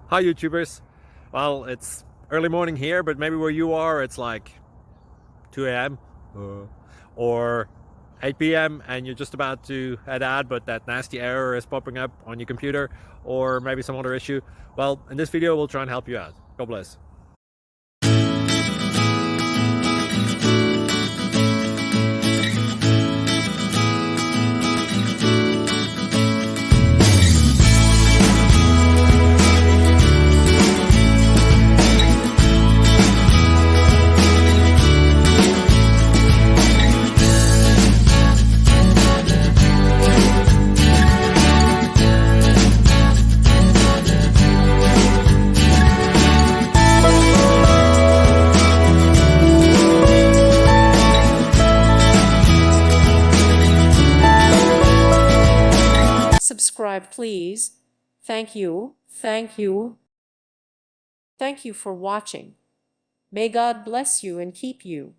Hi YouTubers. Well, it's early morning here, but maybe where you are it's like 2 a.m. or 8 p.m. and you're just about to head out, but that nasty error is popping up on your computer, or maybe some other issue. Well, in this video we'll try and help you out. God bless. Subscribe, please. Thank you. Thank you. Thank you for watching. May God bless you and keep you.